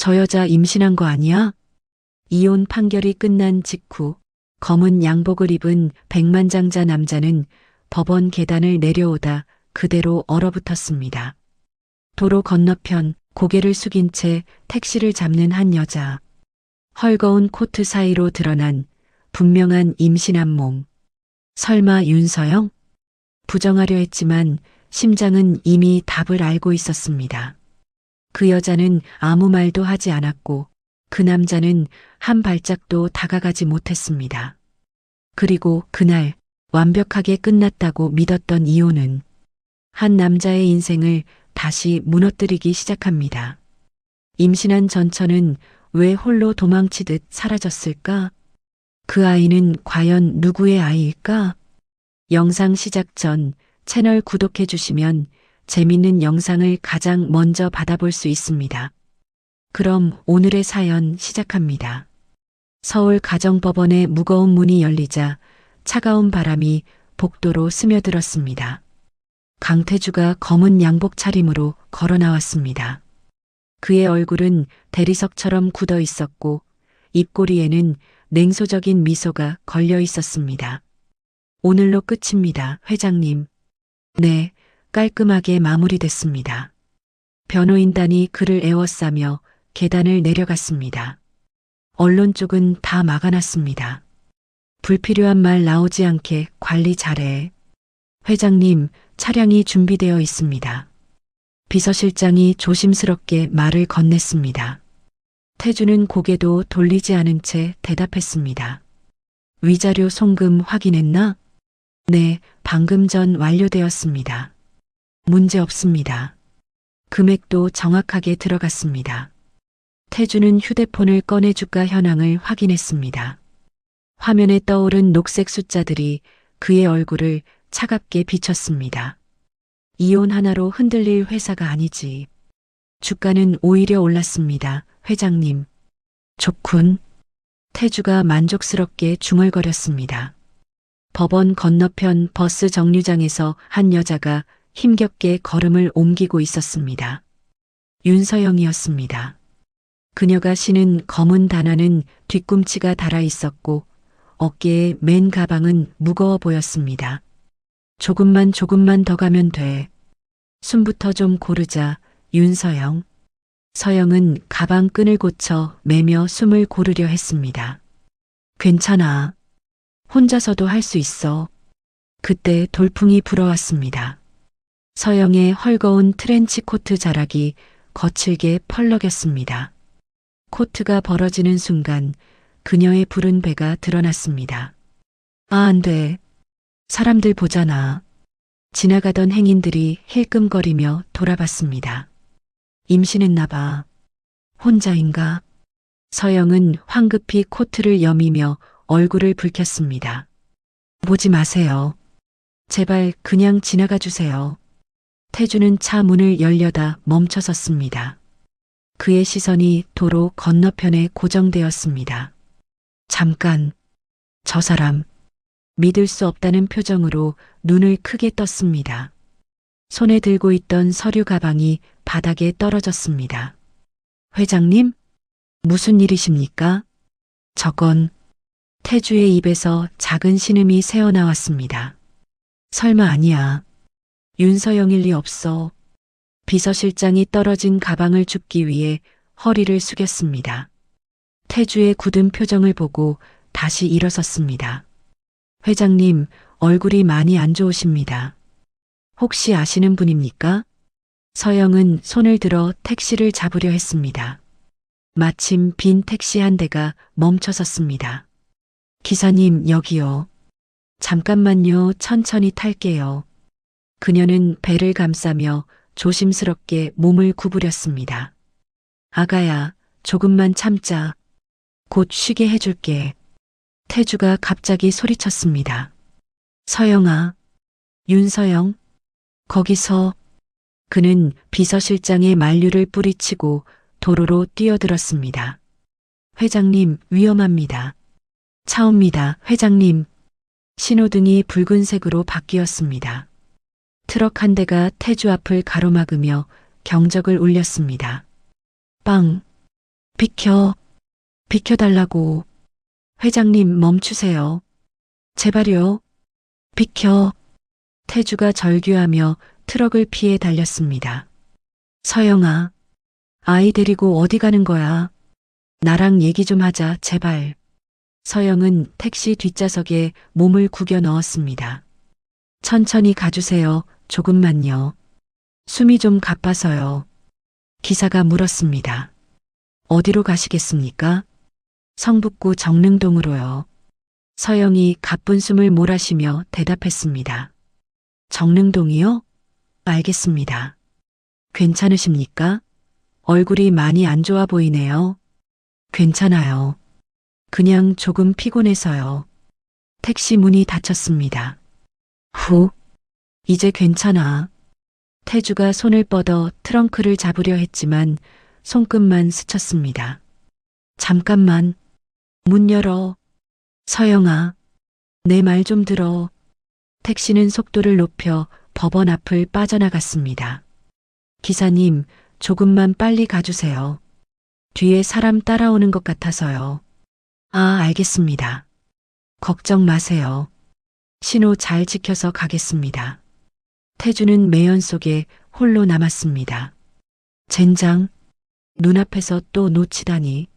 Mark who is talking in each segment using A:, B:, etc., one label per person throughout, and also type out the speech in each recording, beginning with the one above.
A: 저 여자 임신한 거 아니야? 이혼 판결이 끝난 직후 검은 양복을 입은 백만장자 남자는 법원 계단을 내려오다 그대로 얼어붙었습니다. 도로 건너편 고개를 숙인 채 택시를 잡는 한 여자. 헐거운 코트 사이로 드러난 분명한 임신한 몸. 설마 윤서영? 부정하려 했지만 심장은 이미 답을 알고 있었습니다. 그 여자는 아무 말도 하지 않았고 그 남자는 한 발짝도 다가가지 못했습니다. 그리고 그날 완벽하게 끝났다고 믿었던 이혼은 한 남자의 인생을 다시 무너뜨리기 시작합니다. 임신한 전처는 왜 홀로 도망치듯 사라졌을까? 그 아이는 과연 누구의 아이일까? 영상 시작 전 채널 구독해 주시면 재밌는 영상을 가장 먼저 받아볼 수 있습니다. 그럼 오늘의 사연 시작합니다. 서울 가정법원의 무거운 문이 열리자 차가운 바람이 복도로 스며들었습니다. 강태주가 검은 양복 차림으로 걸어 나왔습니다. 그의 얼굴은 대리석처럼 굳어 있었고 입꼬리에는 냉소적인 미소가 걸려 있었습니다. 오늘로 끝입니다, 회장님. 네, 깔끔하게 마무리됐습니다. 변호인단이 그를 에워싸며 계단을 내려갔습니다. 언론 쪽은 다 막아놨습니다. 불필요한 말 나오지 않게 관리 잘해. 회장님, 차량이 준비되어 있습니다. 비서실장이 조심스럽게 말을 건넸습니다. 태주는 고개도 돌리지 않은 채 대답했습니다. 위자료 송금 확인했나? 네, 방금 전 완료되었습니다. 문제 없습니다. 금액도 정확하게 들어갔습니다. 태주는 휴대폰을 꺼내 주가 현황을 확인했습니다. 화면에 떠오른 녹색 숫자들이 그의 얼굴을 차갑게 비쳤습니다. 이혼 하나로 흔들릴 회사가 아니지. 주가는 오히려 올랐습니다, 회장님. 좋군. 태주가 만족스럽게 중얼거렸습니다. 법원 건너편 버스 정류장에서 한 여자가 힘겹게 걸음을 옮기고 있었습니다. 윤서영이었습니다. 그녀가 신은 검은 단화는 뒤꿈치가 달아 있었고 어깨에 맨 가방은 무거워 보였습니다. 조금만 더 가면 돼. 숨부터 좀 고르자, 윤서영. 서영은 가방 끈을 고쳐 매며 숨을 고르려 했습니다. 괜찮아. 혼자서도 할 수 있어. 그때 돌풍이 불어왔습니다. 서영의 헐거운 트렌치 코트 자락이 거칠게 펄럭였습니다. 코트가 벌어지는 순간 그녀의 부른 배가 드러났습니다. 아, 안 돼. 사람들 보잖아. 지나가던 행인들이 힐끔거리며 돌아봤습니다. 임신했나 봐. 혼자인가? 서영은 황급히 코트를 여미며 얼굴을 붉혔습니다. 보지 마세요. 제발 그냥 지나가 주세요. 태주는 차 문을 열려다 멈춰섰습니다. 그의 시선이 도로 건너편에 고정되었습니다. 잠깐. 저 사람. 믿을 수 없다는 표정으로 눈을 크게 떴습니다. 손에 들고 있던 서류 가방이 바닥에 떨어졌습니다. 회장님? 무슨 일이십니까? 저건. 태주의 입에서 작은 신음이 새어나왔습니다. 설마 아니야. 윤서영일 리 없어. 비서실장이 떨어진 가방을 줍기 위해 허리를 숙였습니다. 태주의 굳은 표정을 보고 다시 일어섰습니다. 회장님, 얼굴이 많이 안 좋으십니다. 혹시 아시는 분입니까? 서영은 손을 들어 택시를 잡으려 했습니다. 마침 빈 택시 한 대가 멈춰섰습니다. 기사님, 여기요. 잠깐만요, 천천히 탈게요. 그녀는 배를 감싸며 조심스럽게 몸을 구부렸습니다. 아가야, 조금만 참자. 곧 쉬게 해줄게. 태주가 갑자기 소리쳤습니다. 서영아. 윤서영. 거기서. 그는 비서실장의 만류를 뿌리치고 도로로 뛰어들었습니다. 회장님, 위험합니다. 차옵니다, 회장님. 신호등이 붉은색으로 바뀌었습니다. 트럭 한 대가 태주 앞을 가로막으며 경적을 울렸습니다. 빵. 비켜, 비켜달라고. 회장님 멈추세요. 제발요. 비켜. 태주가 절규하며 트럭을 피해 달렸습니다. 서영아, 아이 데리고 어디 가는 거야? 나랑 얘기 좀 하자, 제발. 서영은 택시 뒷좌석에 몸을 구겨 넣었습니다. 천천히 가주세요. 조금만요. 숨이 좀 가빠서요. 기사가 물었습니다. 어디로 가시겠습니까? 성북구 정릉동으로요. 서영이 가쁜 숨을 몰아쉬며 대답했습니다. 정릉동이요? 알겠습니다. 괜찮으십니까? 얼굴이 많이 안 좋아 보이네요. 괜찮아요. 그냥 조금 피곤해서요. 택시 문이 닫혔습니다. 후, 이제 괜찮아. 태주가 손을 뻗어 트렁크를 잡으려 했지만 손끝만 스쳤습니다. 잠깐만. 문 열어. 서영아, 내 말 좀 들어. 택시는 속도를 높여 법원 앞을 빠져나갔습니다. 기사님, 조금만 빨리 가주세요. 뒤에 사람 따라오는 것 같아서요. 아, 알겠습니다. 걱정 마세요. 신호 잘 지켜서 가겠습니다. 태주는 매연 속에 홀로 남았습니다. 젠장, 눈앞에서 또 놓치다니.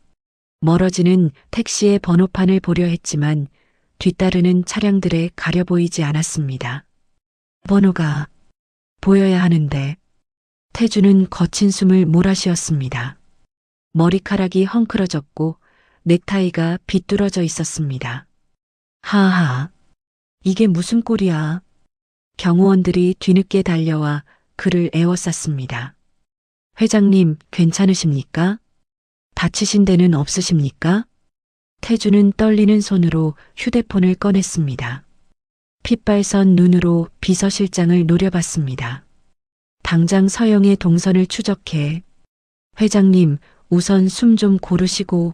A: 멀어지는 택시의 번호판을 보려 했지만 뒤따르는 차량들에 가려 보이지 않았습니다. 번호가 보여야 하는데. 태주는 거친 숨을 몰아쉬었습니다. 머리카락이 헝클어졌고 넥타이가 비뚤어져 있었습니다. 하하, 이게 무슨 꼴이야. 경호원들이 뒤늦게 달려와 그를 에워쌌습니다. 회장님, 괜찮으십니까? 다치신 데는 없으십니까? 태주는 떨리는 손으로 휴대폰을 꺼냈습니다. 핏발선 눈으로 비서실장을 노려봤습니다. 당장 서영의 동선을 추적해. 회장님, 우선 숨 좀 고르시고.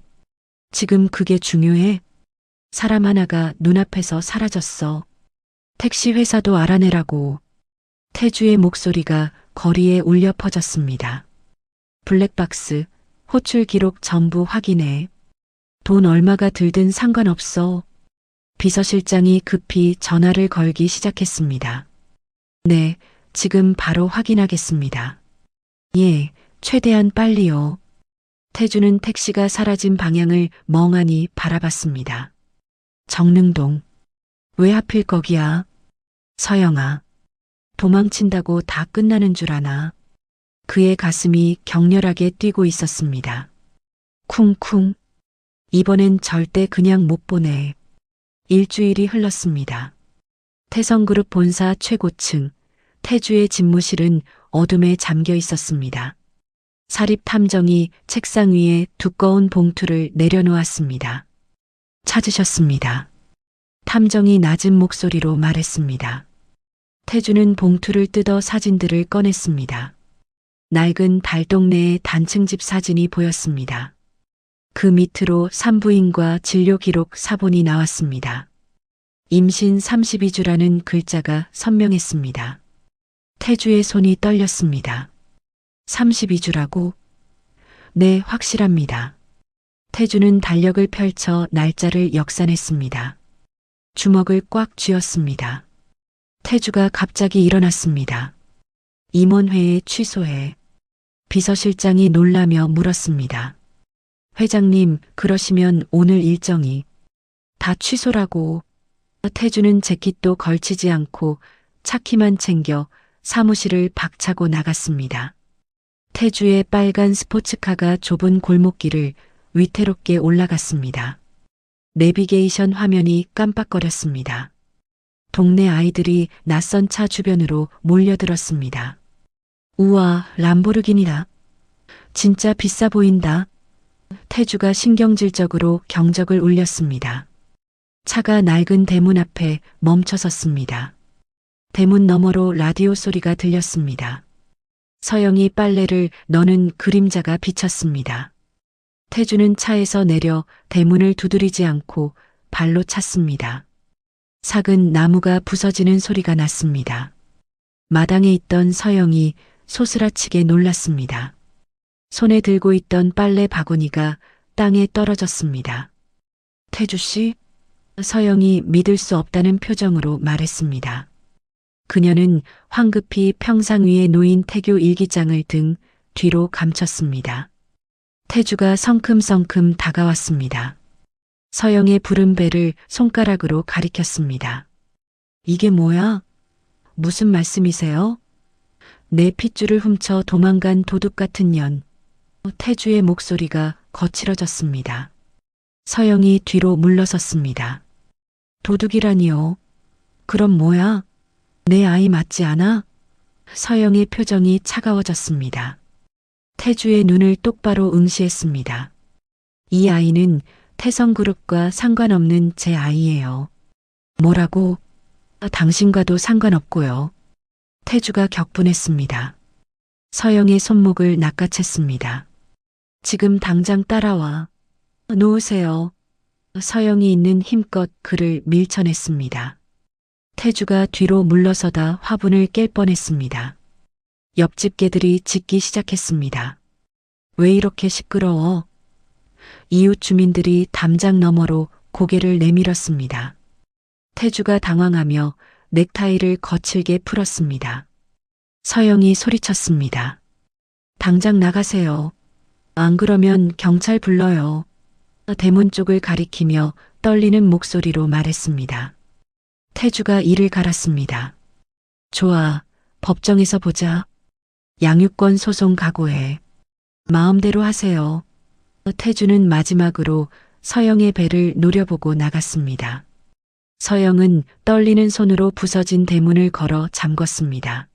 A: 지금 그게 중요해? 사람 하나가 눈앞에서 사라졌어. 택시 회사도 알아내라고. 태주의 목소리가 거리에 울려 퍼졌습니다. 블랙박스, 호출 기록 전부 확인해. 돈 얼마가 들든 상관없어. 비서실장이 급히 전화를 걸기 시작했습니다. 네, 지금 바로 확인하겠습니다. 예, 최대한 빨리요. 태주는 택시가 사라진 방향을 멍하니 바라봤습니다. 정릉동. 왜 하필 거기야? 서영아. 도망친다고 다 끝나는 줄 아나? 그의 가슴이 격렬하게 뛰고 있었습니다. 쿵쿵. 이번엔 절대 그냥 못 보내. 일주일이 흘렀습니다. 태성그룹 본사 최고층, 태주의 집무실은 어둠에 잠겨 있었습니다. 사립탐정이 책상 위에 두꺼운 봉투를 내려놓았습니다. 찾으셨습니다. 탐정이 낮은 목소리로 말했습니다. 태주는 봉투를 뜯어 사진들을 꺼냈습니다. 낡은 달동네의 단층집 사진이 보였습니다. 그 밑으로 산부인과 진료 기록 사본이 나왔습니다. 임신 32주라는 글자가 선명했습니다. 태주의 손이 떨렸습니다. 32주라고? 네, 확실합니다. 태주는 달력을 펼쳐 날짜를 역산했습니다. 주먹을 꽉 쥐었습니다. 태주가 갑자기 일어났습니다. 임원회에 취소해. 비서실장이 놀라며 물었습니다. 회장님, 그러시면 오늘 일정이 다 취소라고. 태주는 재킷도 걸치지 않고 차키만 챙겨 사무실을 박차고 나갔습니다. 태주의 빨간 스포츠카가 좁은 골목길을 위태롭게 올라갔습니다. 내비게이션 화면이 깜빡거렸습니다. 동네 아이들이 낯선 차 주변으로 몰려들었습니다. 우와, 람보르기니다. 진짜 비싸 보인다. 태주가 신경질적으로 경적을 울렸습니다. 차가 낡은 대문 앞에 멈춰섰습니다. 대문 너머로 라디오 소리가 들렸습니다. 서영이 빨래를 넣는 그림자가 비쳤습니다. 태주는 차에서 내려 대문을 두드리지 않고 발로 찼습니다. 삭은 나무가 부서지는 소리가 났습니다. 마당에 있던 서영이 소스라치게 놀랐습니다. 손에 들고 있던 빨래 바구니가 땅에 떨어졌습니다. 태주 씨? 서영이 믿을 수 없다는 표정으로 말했습니다. 그녀는 황급히 평상 위에 놓인 태교 일기장을 등 뒤로 감췄습니다. 태주가 성큼성큼 다가왔습니다. 서영의 부른 배를 손가락으로 가리켰습니다. 이게 뭐야? 무슨 말씀이세요? 내 핏줄을 훔쳐 도망간 도둑 같은 년. 태주의 목소리가 거칠어졌습니다. 서영이 뒤로 물러섰습니다. 도둑이라니요. 그럼 뭐야? 내 아이 맞지 않아? 서영의 표정이 차가워졌습니다. 태주의 눈을 똑바로 응시했습니다. 이 아이는 태성그룹과 상관없는 제 아이예요. 뭐라고? 당신과도 상관없고요. 태주가 격분했습니다. 서영의 손목을 낚아챘습니다. 지금 당장 따라와. 놓으세요. 서영이 있는 힘껏 그를 밀쳐냈습니다. 태주가 뒤로 물러서다 화분을 깰 뻔했습니다. 옆집 개들이 짖기 시작했습니다. 왜 이렇게 시끄러워? 이웃 주민들이 담장 너머로 고개를 내밀었습니다. 태주가 당황하며 넥타이를 거칠게 풀었습니다. 서영이 소리쳤습니다. 당장 나가세요. 안 그러면 경찰 불러요. 대문 쪽을 가리키며 떨리는 목소리로 말했습니다. 태주가 이를 갈았습니다. 좋아, 법정에서 보자. 양육권 소송 각오해. 마음대로 하세요. 태주는 마지막으로 서영의 배를 노려보고 나갔습니다. 서영은 떨리는 손으로 부서진 대문을 걸어 잠궜습니다.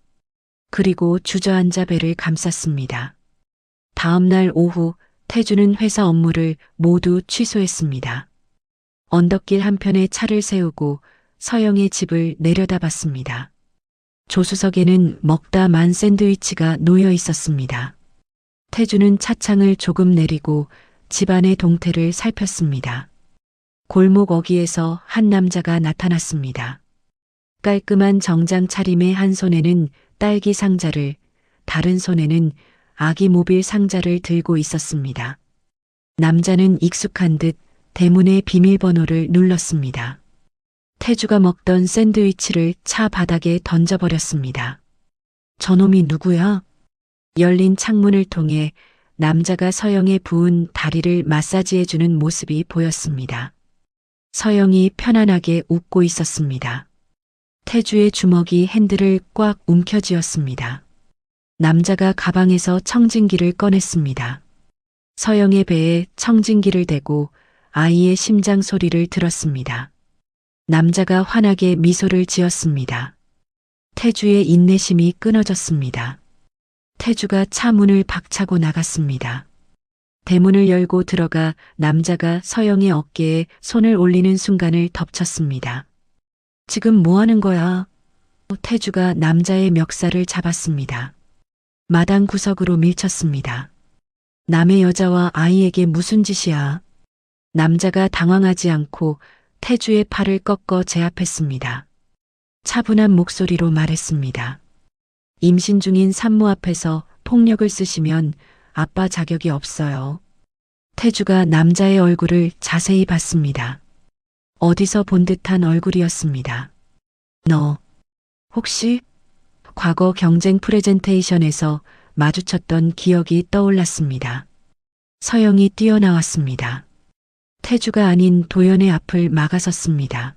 A: 그리고 주저앉아 배를 감쌌습니다. 다음 날 오후 태주는 회사 업무를 모두 취소했습니다. 언덕길 한편에 차를 세우고 서영의 집을 내려다봤습니다. 조수석에는 먹다 만 샌드위치가 놓여 있었습니다. 태주는 차창을 조금 내리고 집안의 동태를 살폈습니다. 골목 어귀에서 한 남자가 나타났습니다. 깔끔한 정장 차림의 한 손에는 딸기 상자를, 다른 손에는 아기 모빌 상자를 들고 있었습니다. 남자는 익숙한 듯 대문의 비밀번호를 눌렀습니다. 태주가 먹던 샌드위치를 차 바닥에 던져버렸습니다. 저놈이 누구야? 열린 창문을 통해 남자가 서영의 부은 다리를 마사지해주는 모습이 보였습니다. 서영이 편안하게 웃고 있었습니다. 태주의 주먹이 핸들을 꽉 움켜쥐었습니다. 남자가 가방에서 청진기를 꺼냈습니다. 서영의 배에 청진기를 대고 아이의 심장 소리를 들었습니다. 남자가 환하게 미소를 지었습니다. 태주의 인내심이 끊어졌습니다. 태주가 차 문을 박차고 나갔습니다. 대문을 열고 들어가 남자가 서영의 어깨에 손을 올리는 순간을 덮쳤습니다. 지금 뭐 하는 거야? 태주가 남자의 멱살을 잡았습니다. 마당 구석으로 밀쳤습니다. 남의 여자와 아이에게 무슨 짓이야? 남자가 당황하지 않고 태주의 팔을 꺾어 제압했습니다. 차분한 목소리로 말했습니다. 임신 중인 산모 앞에서 폭력을 쓰시면 아빠 자격이 없어요. 태주가 남자의 얼굴을 자세히 봤습니다. 어디서 본 듯한 얼굴이었습니다. 너, 혹시 과거 경쟁 프레젠테이션에서 마주쳤던 기억이 떠올랐습니다. 서영이 뛰어나왔습니다. 태주가 아닌 도연의 앞을 막아섰습니다.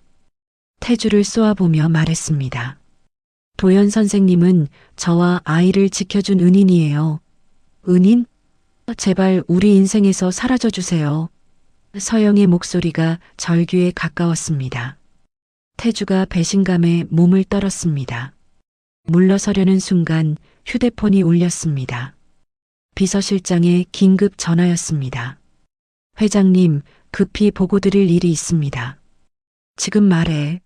A: 태주를 쏘아보며 말했습니다. 도연 선생님은 저와 아이를 지켜준 은인이에요. 은인? 제발 우리 인생에서 사라져 주세요. 서영의 목소리가 절규에 가까웠습니다. 태주가 배신감에 몸을 떨었습니다. 물러서려는 순간 휴대폰이 울렸습니다. 비서실장의 긴급 전화였습니다. 회장님, 급히 보고 드릴 일이 있습니다. 지금 말해.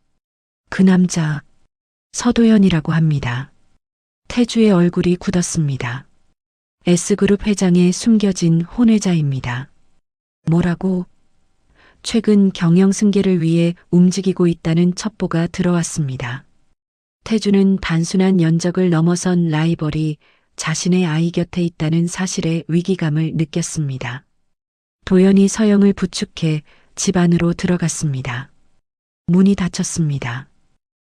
A: 그 남자, 서도연이라고 합니다. 태주의 얼굴이 굳었습니다. S그룹 회장의 숨겨진 혼외자입니다. 뭐라고? 최근 경영 승계를 위해 움직이고 있다는 첩보가 들어왔습니다. 태주는 단순한 연적을 넘어선 라이벌이 자신의 아이 곁에 있다는 사실에 위기감을 느꼈습니다. 도연이 서영을 부축해 집 안으로 들어갔습니다. 문이 닫혔습니다.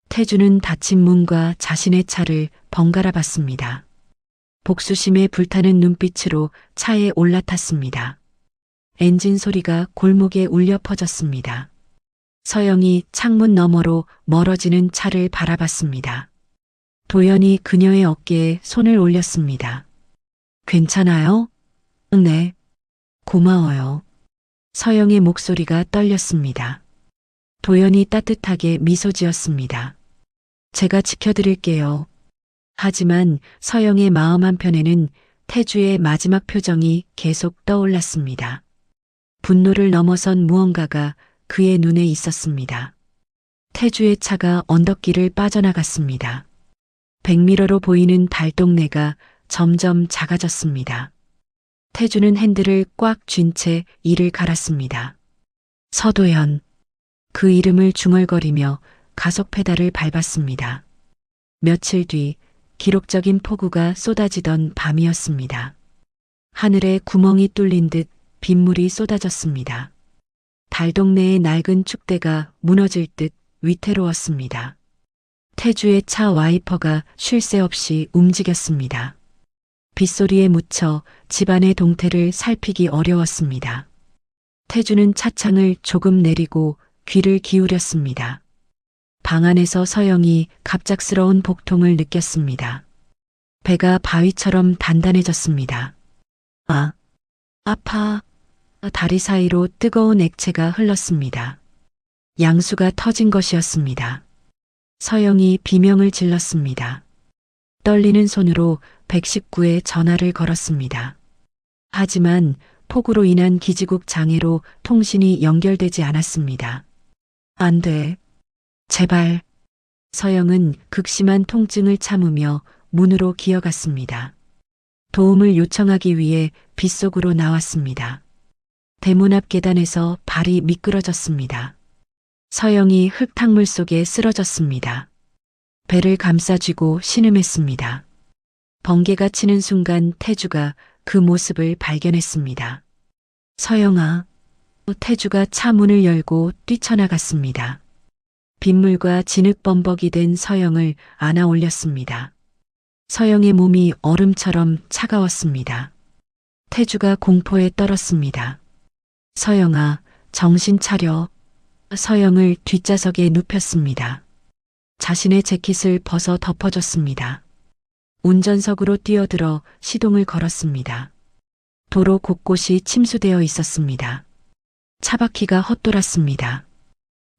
A: 태주는 닫힌 문과 자신의 차를 번갈아 봤습니다. 복수심에 불타는 눈빛으로 차에 올라탔습니다. 엔진 소리가 골목에 울려 퍼졌습니다. 서영이 창문 너머로 멀어지는 차를 바라봤습니다. 도연이 그녀의 어깨에 손을 올렸습니다. 괜찮아요? 네. 고마워요. 서영의 목소리가 떨렸습니다. 도연이 따뜻하게 미소 지었습니다. 제가 지켜드릴게요. 하지만 서영의 마음 한편에는 태주의 마지막 표정이 계속 떠올랐습니다. 분노를 넘어선 무언가가 그의 눈에 있었습니다. 태주의 차가 언덕길을 빠져나갔습니다. 백미러로 보이는 달동네가 점점 작아졌습니다. 태주는 핸들을 꽉 쥔 채 이를 갈았습니다. 서도연. 그 이름을 중얼거리며 가속 페달을 밟았습니다. 며칠 뒤 기록적인 폭우가 쏟아지던 밤이었습니다. 하늘에 구멍이 뚫린 듯 빗물이 쏟아졌습니다. 달동네의 낡은 축대가 무너질 듯 위태로웠습니다. 태주의 차 와이퍼가 쉴 새 없이 움직였습니다. 빗소리에 묻혀 집안의 동태를 살피기 어려웠습니다. 태주는 차창을 조금 내리고 귀를 기울였습니다. 방 안에서 서영이 갑작스러운 복통을 느꼈습니다. 배가 바위처럼 단단해졌습니다. 아, 아파. 다리 사이로 뜨거운 액체가 흘렀습니다. 양수가 터진 것이었습니다. 서영이 비명을 질렀습니다. 떨리는 손으로 119에 전화를 걸었습니다. 하지만 폭우로 인한 기지국 장애로 통신이 연결되지 않았습니다. 안 돼. 제발. 서영은 극심한 통증을 참으며 문으로 기어갔습니다. 도움을 요청하기 위해 빗속으로 나왔습니다. 대문 앞 계단에서 발이 미끄러졌습니다. 서영이 흙탕물 속에 쓰러졌습니다. 배를 감싸쥐고 신음했습니다. 번개가 치는 순간 태주가 그 모습을 발견했습니다. 서영아. 태주가 차 문을 열고 뛰쳐나갔습니다. 빗물과 진흙범벅이 된 서영을 안아 올렸습니다. 서영의 몸이 얼음처럼 차가웠습니다. 태주가 공포에 떨었습니다. 서영아, 정신 차려. 서영을 뒷좌석에 눕혔습니다. 자신의 재킷을 벗어 덮어줬습니다. 운전석으로 뛰어들어 시동을 걸었습니다. 도로 곳곳이 침수되어 있었습니다. 차바퀴가 헛돌았습니다.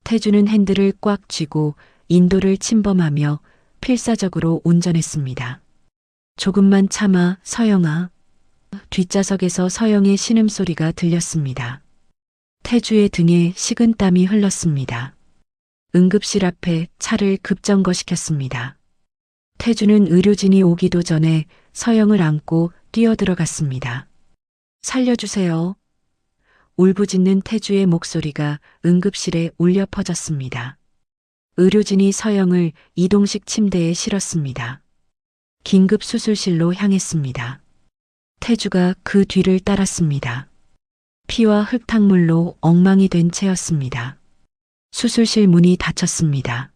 A: 태주는 핸들을 꽉 쥐고 인도를 침범하며 필사적으로 운전했습니다. 조금만 참아, 서영아. 뒷좌석에서 서영의 신음소리가 들렸습니다. 태주의 등에 식은땀이 흘렀습니다. 응급실 앞에 차를 급정거시켰습니다. 태주는 의료진이 오기도 전에 서영을 안고 뛰어들어갔습니다. 살려주세요. 울부짖는 태주의 목소리가 응급실에 울려 퍼졌습니다. 의료진이 서영을 이동식 침대에 실었습니다. 긴급 수술실로 향했습니다. 태주가 그 뒤를 따랐습니다. 피와 흙탕물로 엉망이 된 채였습니다. 수술실 문이 닫혔습니다.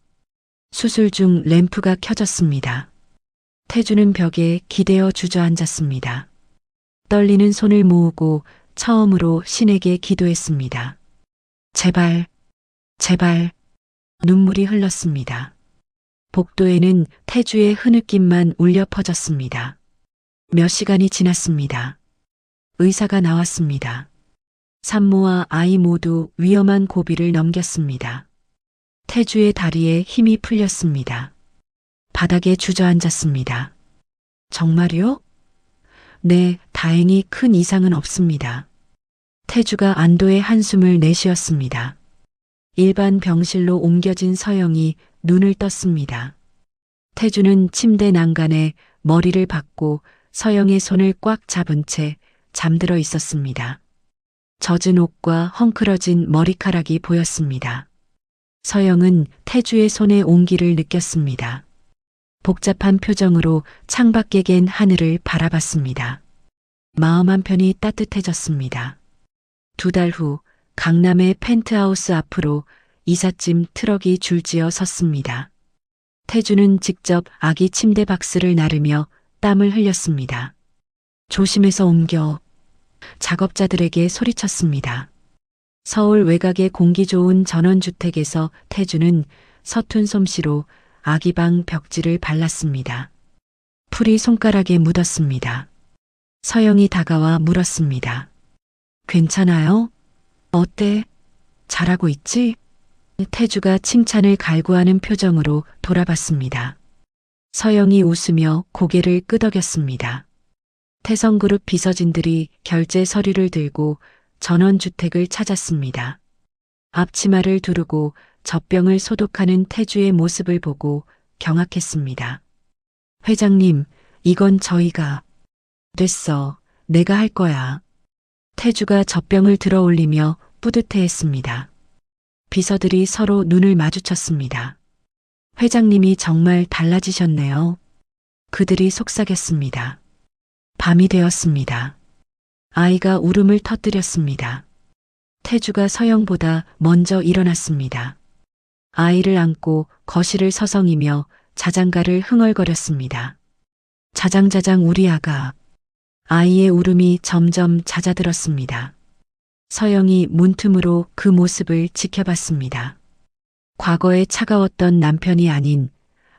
A: 수술 중 램프가 켜졌습니다. 태주는 벽에 기대어 주저앉았습니다. 떨리는 손을 모으고 처음으로 신에게 기도했습니다. 제발, 제발. 눈물이 흘렀습니다. 복도에는 태주의 흐느낌만 울려 퍼졌습니다. 몇 시간이 지났습니다. 의사가 나왔습니다. 산모와 아이 모두 위험한 고비를 넘겼습니다. 태주의 다리에 힘이 풀렸습니다. 바닥에 주저앉았습니다. 정말요? 네, 다행히 큰 이상은 없습니다. 태주가 안도의 한숨을 내쉬었습니다. 일반 병실로 옮겨진 서영이 눈을 떴습니다. 태주는 침대 난간에 머리를 박고 서영의 손을 꽉 잡은 채 잠들어 있었습니다. 젖은 옷과 헝클어진 머리카락이 보였습니다. 서영은 태주의 손의 온기를 느꼈습니다. 복잡한 표정으로 창밖에 갠 하늘을 바라봤습니다. 마음 한편이 따뜻해졌습니다. 2달 후 강남의 펜트하우스 앞으로 이삿짐 트럭이 줄지어 섰습니다. 태주는 직접 아기 침대 박스를 나르며 땀을 흘렸습니다. 조심해서 옮겨. 작업자들에게 소리쳤습니다. 서울 외곽의 공기 좋은 전원주택에서 태주는 서툰 솜씨로 아기방 벽지를 발랐습니다. 풀이 손가락에 묻었습니다. 서영이 다가와 물었습니다. 괜찮아요? 어때? 잘하고 있지? 태주가 칭찬을 갈구하는 표정으로 돌아봤습니다. 서영이 웃으며 고개를 끄덕였습니다. 태성그룹 비서진들이 결제 서류를 들고 전원주택을 찾았습니다. 앞치마를 두르고 젖병을 소독하는 태주의 모습을 보고 경악했습니다. 회장님, 이건 저희가. 됐어. 내가 할 거야. 태주가 젖병을 들어 올리며 뿌듯해했습니다. 비서들이 서로 눈을 마주쳤습니다. 회장님이 정말 달라지셨네요. 그들이 속삭였습니다. 밤이 되었습니다. 아이가 울음을 터뜨렸습니다. 태주가 서영보다 먼저 일어났습니다. 아이를 안고 거실을 서성이며 자장가를 흥얼거렸습니다. 자장자장 우리 아가. 아이의 울음이 점점 잦아들었습니다. 서영이 문틈으로 그 모습을 지켜봤습니다. 과거에 차가웠던 남편이 아닌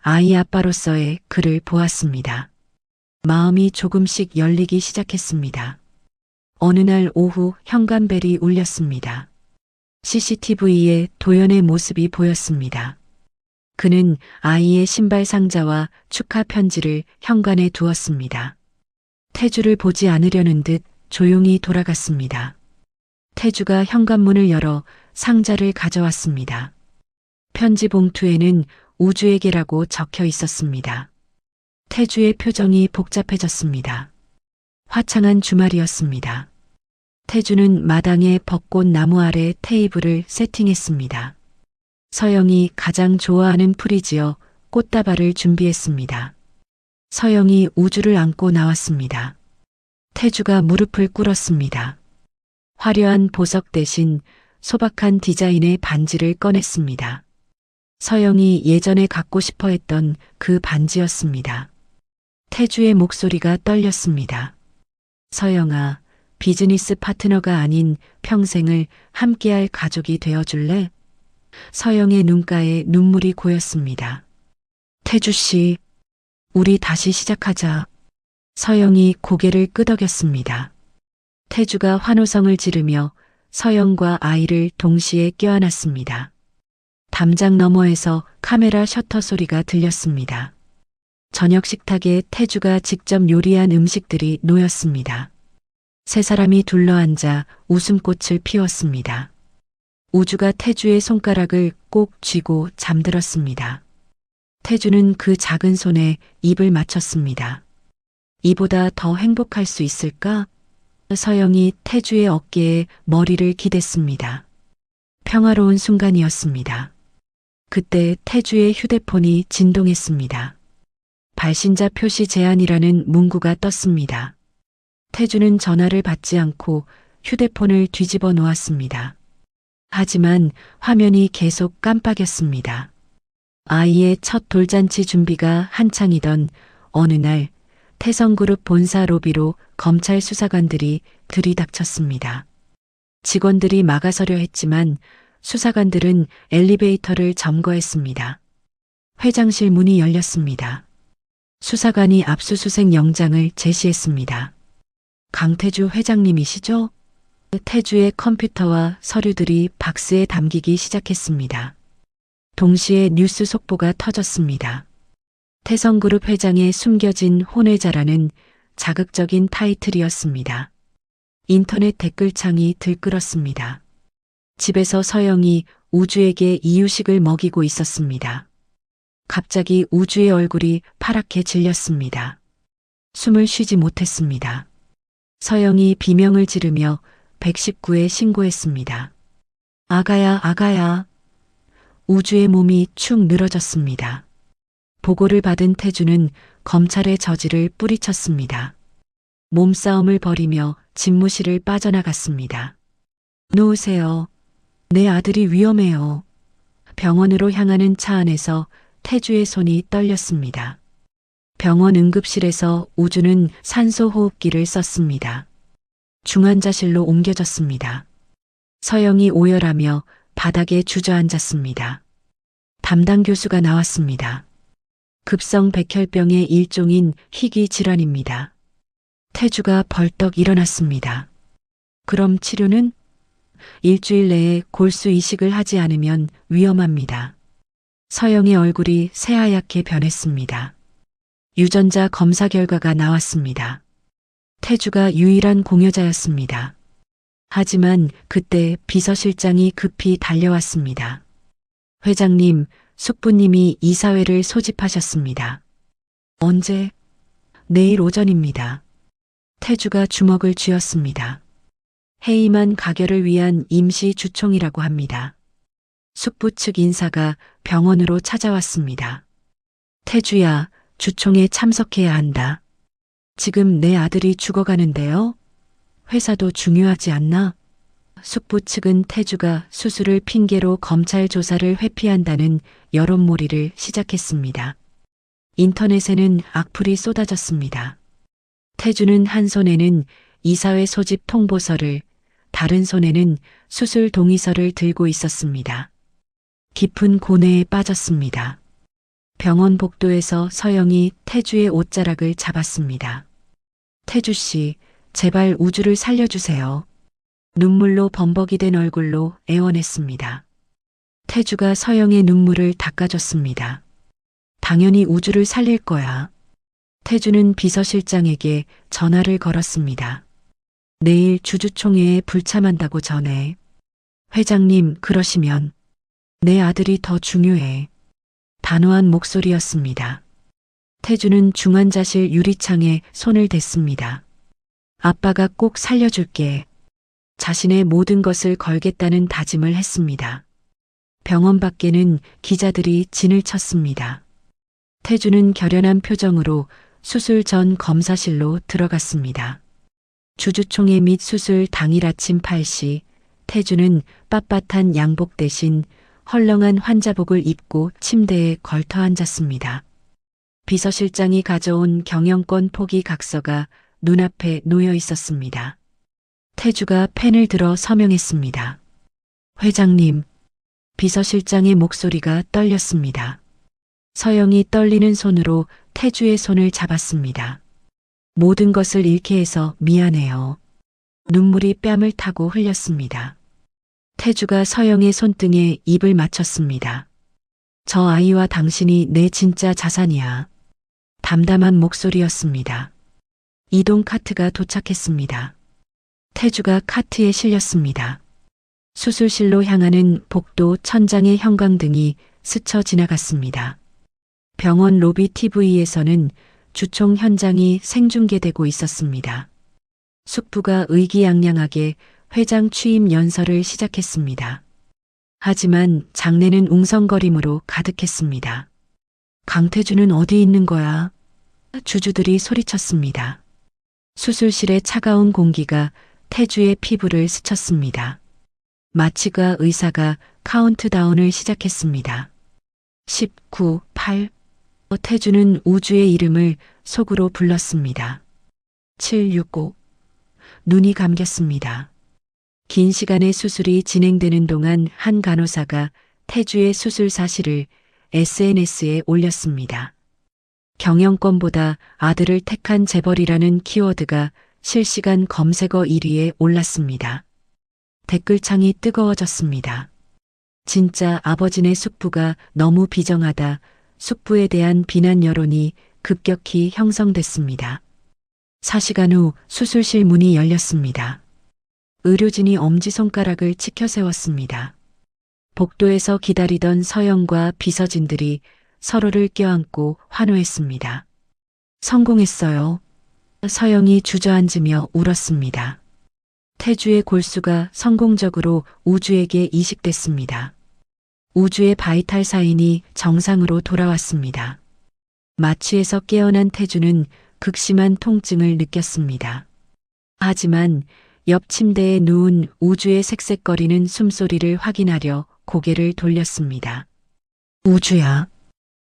A: 아이 아빠로서의 그를 보았습니다. 마음이 조금씩 열리기 시작했습니다. 어느 날 오후 현관벨이 울렸습니다. CCTV에 도연의 모습이 보였습니다. 그는 아이의 신발 상자와 축하 편지를 현관에 두었습니다. 태주를 보지 않으려는 듯 조용히 돌아갔습니다. 태주가 현관문을 열어 상자를 가져왔습니다. 편지 봉투에는 우주에게라고 적혀 있었습니다. 태주의 표정이 복잡해졌습니다. 화창한 주말이었습니다. 태주는 마당의 벚꽃 나무 아래 테이블을 세팅했습니다. 서영이 가장 좋아하는 풀이지어 꽃다발을 준비했습니다. 서영이 우주를 안고 나왔습니다. 태주가 무릎을 꿇었습니다. 화려한 보석 대신 소박한 디자인의 반지를 꺼냈습니다. 서영이 예전에 갖고 싶어 했던 그 반지였습니다. 태주의 목소리가 떨렸습니다. 서영아, 비즈니스 파트너가 아닌 평생을 함께할 가족이 되어줄래? 서영의 눈가에 눈물이 고였습니다. 태주 씨, 우리 다시 시작하자. 서영이 고개를 끄덕였습니다. 태주가 환호성을 지르며 서영과 아이를 동시에 껴안았습니다. 담장 너머에서 카메라 셔터 소리가 들렸습니다. 저녁 식탁에 태주가 직접 요리한 음식들이 놓였습니다. 세 사람이 둘러앉아 웃음꽃을 피웠습니다. 우주가 태주의 손가락을 꼭 쥐고 잠들었습니다. 태주는 그 작은 손에 입을 맞췄습니다. 이보다 더 행복할 수 있을까? 서영이 태주의 어깨에 머리를 기댔습니다. 평화로운 순간이었습니다. 그때 태주의 휴대폰이 진동했습니다. 발신자 표시 제한이라는 문구가 떴습니다. 태주는 전화를 받지 않고 휴대폰을 뒤집어 놓았습니다. 하지만 화면이 계속 깜빡였습니다. 아이의 첫 돌잔치 준비가 한창이던 어느 날 태성그룹 본사 로비로 검찰 수사관들이 들이닥쳤습니다. 직원들이 막아서려 했지만 수사관들은 엘리베이터를 점거했습니다. 회장실 문이 열렸습니다. 수사관이 압수수색 영장을 제시했습니다. 강태주 회장님이시죠? 태주의 컴퓨터와 서류들이 박스에 담기기 시작했습니다. 동시에 뉴스 속보가 터졌습니다. 태성그룹 회장의 숨겨진 혼외자라는 자극적인 타이틀이었습니다. 인터넷 댓글창이 들끓었습니다. 집에서 서영이 우주에게 이유식을 먹이고 있었습니다. 갑자기 우주의 얼굴이 파랗게 질렸습니다. 숨을 쉬지 못했습니다. 서영이 비명을 지르며 119에 신고했습니다. 아가야, 아가야. 우주의 몸이 축 늘어졌습니다. 보고를 받은 태주는 검찰의 저지를 뿌리쳤습니다. 몸싸움을 벌이며 집무실을 빠져나갔습니다. 놓으세요. 내 아들이 위험해요. 병원으로 향하는 차 안에서 태주의 손이 떨렸습니다. 병원 응급실에서 우주는 산소호흡기를 썼습니다. 중환자실로 옮겨졌습니다. 서영이 오열하며 바닥에 주저앉았습니다. 담당 교수가 나왔습니다. 급성 백혈병의 일종인 희귀 질환입니다. 태주가 벌떡 일어났습니다. 그럼 치료는? 일주일 내에 골수 이식을 하지 않으면 위험합니다. 서영의 얼굴이 새하얗게 변했습니다. 유전자 검사 결과가 나왔습니다. 태주가 유일한 공여자였습니다. 하지만 그때 비서실장이 급히 달려왔습니다. 회장님, 숙부님이 이사회를 소집하셨습니다. 언제? 내일 오전입니다. 태주가 주먹을 쥐었습니다. 해임한 가결을 위한 임시 주총이라고 합니다. 숙부 측 인사가 병원으로 찾아왔습니다. 태주야, 주총에 참석해야 한다. 지금 내 아들이 죽어가는데요. 회사도 중요하지 않나? 숙부 측은 태주가 수술을 핑계로 검찰 조사를 회피한다는 여론몰이를 시작했습니다. 인터넷에는 악플이 쏟아졌습니다. 태주는 한 손에는 이사회 소집 통보서를, 다른 손에는 수술 동의서를 들고 있었습니다. 깊은 고뇌에 빠졌습니다. 병원 복도에서 서영이 태주의 옷자락을 잡았습니다. 태주 씨, 제발 우주를 살려주세요. 눈물로 범벅이 된 얼굴로 애원했습니다. 태주가 서영의 눈물을 닦아줬습니다. 당연히 우주를 살릴 거야. 태주는 비서실장에게 전화를 걸었습니다. 내일 주주총회에 불참한다고 전해. 회장님, 그러시면 내 아들이 더 중요해. 단호한 목소리였습니다. 태주는 중환자실 유리창에 손을 댔습니다. 아빠가 꼭 살려줄게. 자신의 모든 것을 걸겠다는 다짐을 했습니다. 병원 밖에는 기자들이 진을 쳤습니다. 태주는 결연한 표정으로 수술 전 검사실로 들어갔습니다. 주주총회 및 수술 당일 아침 8시, 태주는 빳빳한 양복 대신 헐렁한 환자복을 입고 침대에 걸터 앉았습니다. 비서실장이 가져온 경영권 포기 각서가 눈앞에 놓여 있었습니다. 태주가 펜을 들어 서명했습니다. 회장님, 비서실장의 목소리가 떨렸습니다. 서영이 떨리는 손으로 태주의 손을 잡았습니다. 모든 것을 잃게 해서 미안해요. 눈물이 뺨을 타고 흘렸습니다. 태주가 서영의 손등에 입을 맞췄습니다. 저 아이와 당신이 내 진짜 자산이야. 담담한 목소리였습니다. 이동 카트가 도착했습니다. 태주가 카트에 실렸습니다. 수술실로 향하는 복도 천장의 형광등이 스쳐 지나갔습니다. 병원 로비 TV에서는 주총 현장이 생중계되고 있었습니다. 숙부가 의기양양하게 회장 취임 연설을 시작했습니다. 하지만 장내는 웅성거림으로 가득했습니다. 강태주는 어디 있는 거야? 주주들이 소리쳤습니다. 수술실의 차가운 공기가 태주의 피부를 스쳤습니다. 마취과 의사가 카운트다운을 시작했습니다. 19, 8. 태주는 우주의 이름을 속으로 불렀습니다. 765. 눈이 감겼습니다. 긴 시간의 수술이 진행되는 동안 한 간호사가 태주의 수술 사실을 SNS에 올렸습니다. 경영권보다 아들을 택한 재벌이라는 키워드가 실시간 검색어 1위에 올랐습니다. 댓글창이 뜨거워졌습니다. 진짜 아버지네 숙부가 너무 비정하다. 숙부에 대한 비난 여론이 급격히 형성됐습니다. 4시간 후 수술실 문이 열렸습니다. 의료진이 엄지손가락을 치켜 세웠습니다. 복도에서 기다리던 서영과 비서진들이 서로를 껴안고 환호했습니다. 성공했어요. 서영이 주저앉으며 울었습니다. 태주의 골수가 성공적으로 우주에게 이식됐습니다. 우주의 바이탈 사인이 정상으로 돌아왔습니다. 마취에서 깨어난 태주는 극심한 통증을 느꼈습니다. 하지만 옆 침대에 누운 우주의 색색거리는 숨소리를 확인하려 고개를 돌렸습니다. 우주야.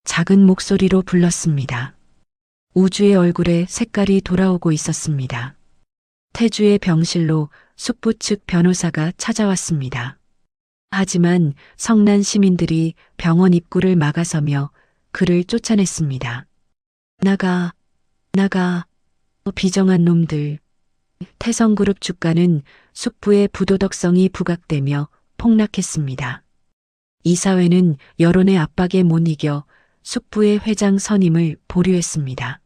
A: 작은 목소리로 불렀습니다. 우주의 얼굴에 색깔이 돌아오고 있었습니다. 태주의 병실로 숙부 측 변호사가 찾아왔습니다. 하지만 성난 시민들이 병원 입구를 막아서며 그를 쫓아냈습니다. 나가, 비정한 놈들. 태성그룹 주가는 숙부의 부도덕성이 부각되며 폭락했습니다. 이사회는 여론의 압박에 못 이겨 숙부의 회장 선임을 보류했습니다.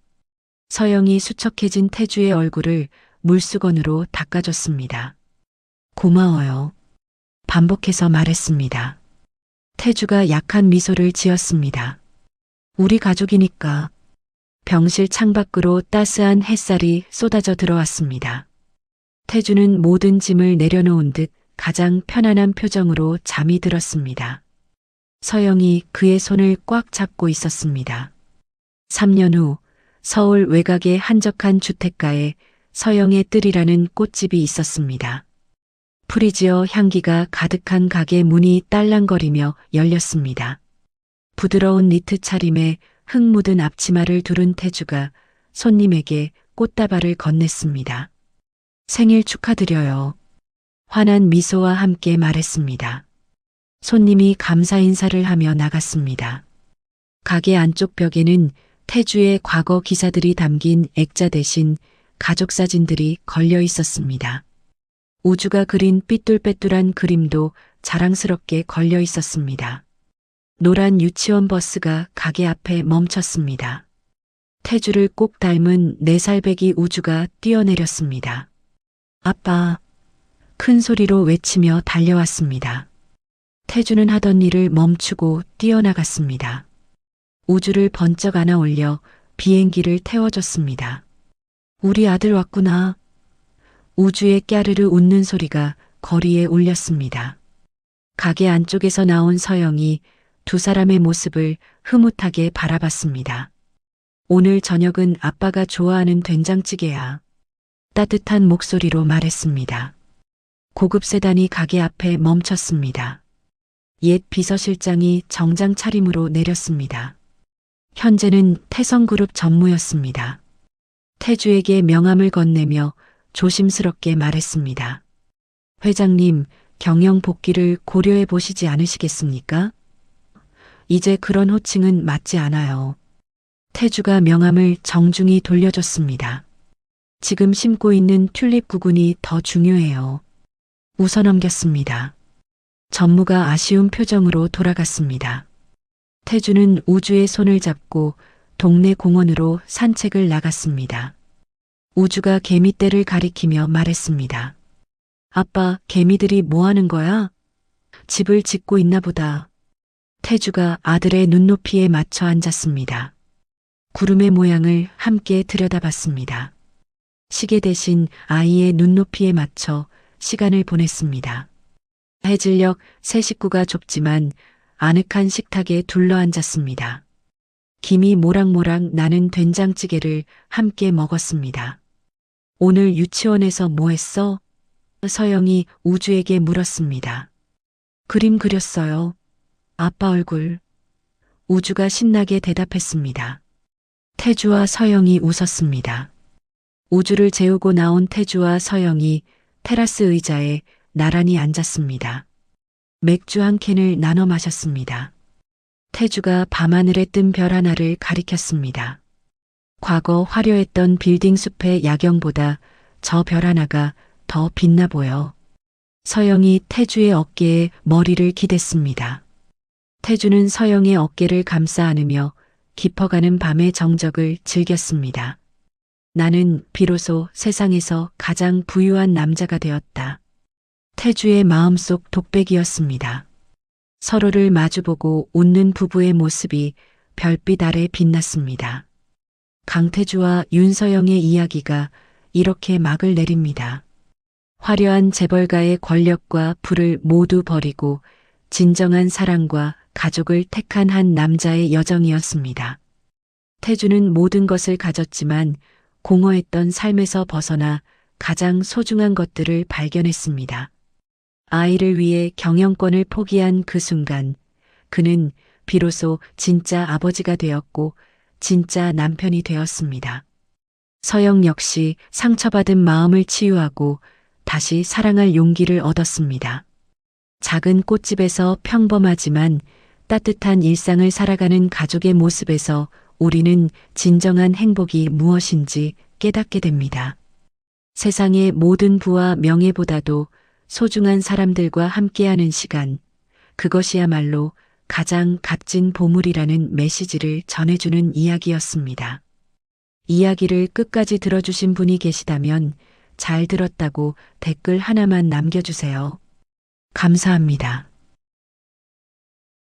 A: 서영이 수척해진 태주의 얼굴을 물수건으로 닦아줬습니다. 고마워요. 반복해서 말했습니다. 태주가 약한 미소를 지었습니다. 우리 가족이니까. 병실 창밖으로 따스한 햇살이 쏟아져 들어왔습니다. 태주는 모든 짐을 내려놓은 듯 가장 편안한 표정으로 잠이 들었습니다. 서영이 그의 손을 꽉 잡고 있었습니다. 3년 후 서울 외곽의 한적한 주택가에 서영의 뜰이라는 꽃집이 있었습니다. 프리지어 향기가 가득한 가게 문이 딸랑거리며 열렸습니다. 부드러운 니트 차림에 흙 묻은 앞치마를 두른 태주가 손님에게 꽃다발을 건넸습니다. 생일 축하드려요. 환한 미소와 함께 말했습니다. 손님이 감사 인사를 하며 나갔습니다. 가게 안쪽 벽에는 태주의 과거 기사들이 담긴 액자 대신 가족 사진들이 걸려 있었습니다. 우주가 그린 삐뚤빼뚤한 그림도 자랑스럽게 걸려 있었습니다. 노란 유치원 버스가 가게 앞에 멈췄습니다. 태주를 꼭 닮은 4살배기 우주가 뛰어내렸습니다. 아빠, 큰 소리로 외치며 달려왔습니다. 태주는 하던 일을 멈추고 뛰어나갔습니다. 우주를 번쩍 안아 올려 비행기를 태워줬습니다. 우리 아들 왔구나. 우주의 까르르 웃는 소리가 거리에 울렸습니다. 가게 안쪽에서 나온 서영이 두 사람의 모습을 흐뭇하게 바라봤습니다. 오늘 저녁은 아빠가 좋아하는 된장찌개야. 따뜻한 목소리로 말했습니다. 고급 세단이 가게 앞에 멈췄습니다. 옛 비서실장이 정장 차림으로 내렸습니다. 현재는 태성그룹 전무였습니다. 태주에게 명함을 건네며 조심스럽게 말했습니다. 회장님, 경영 복귀를 고려해 보시지 않으시겠습니까? 이제 그런 호칭은 맞지 않아요. 태주가 명함을 정중히 돌려줬습니다. 지금 심고 있는 튤립 구근이 더 중요해요. 웃어넘겼습니다. 전무가 아쉬운 표정으로 돌아갔습니다. 태주는 우주의 손을 잡고 동네 공원으로 산책을 나갔습니다. 우주가 개미떼를 가리키며 말했습니다. 아빠, 개미들이 뭐 하는 거야? 집을 짓고 있나 보다. 태주가 아들의 눈높이에 맞춰 앉았습니다. 구름의 모양을 함께 들여다봤습니다. 시계 대신 아이의 눈높이에 맞춰 시간을 보냈습니다. 해질녘 세 식구가 좁지만 아늑한 식탁에 둘러앉았습니다. 김이 모락모락 나는 된장찌개를 함께 먹었습니다. 오늘 유치원에서 뭐 했어? 서영이 우주에게 물었습니다. 그림 그렸어요. 아빠 얼굴. 우주가 신나게 대답했습니다. 태주와 서영이 웃었습니다. 우주를 재우고 나온 태주와 서영이 테라스 의자에 나란히 앉았습니다. 맥주 한 캔을 나눠 마셨습니다. 태주가 밤하늘에 뜬 별 하나를 가리켰습니다. 과거 화려했던 빌딩 숲의 야경보다 저 별 하나가 더 빛나 보여. 서영이 태주의 어깨에 머리를 기댔습니다. 태주는 서영의 어깨를 감싸 안으며 깊어가는 밤의 정적을 즐겼습니다. 나는 비로소 세상에서 가장 부유한 남자가 되었다. 태주의 마음속 독백이었습니다. 서로를 마주보고 웃는 부부의 모습이 별빛 아래 빛났습니다. 강태주와 윤서영의 이야기가 이렇게 막을 내립니다. 화려한 재벌가의 권력과 부를 모두 버리고 진정한 사랑과 가족을 택한 한 남자의 여정이었습니다. 태주는 모든 것을 가졌지만 공허했던 삶에서 벗어나 가장 소중한 것들을 발견했습니다. 아이를 위해 경영권을 포기한 그 순간, 그는 비로소 진짜 아버지가 되었고 진짜 남편이 되었습니다. 서영 역시 상처받은 마음을 치유하고 다시 사랑할 용기를 얻었습니다. 작은 꽃집에서 평범하지만 따뜻한 일상을 살아가는 가족의 모습에서 우리는 진정한 행복이 무엇인지 깨닫게 됩니다. 세상의 모든 부와 명예보다도 소중한 사람들과 함께하는 시간, 그것이야말로 가장 값진 보물이라는 메시지를 전해주는 이야기였습니다. 이야기를 끝까지 들어주신 분이 계시다면 잘 들었다고 댓글 하나만 남겨주세요. 감사합니다.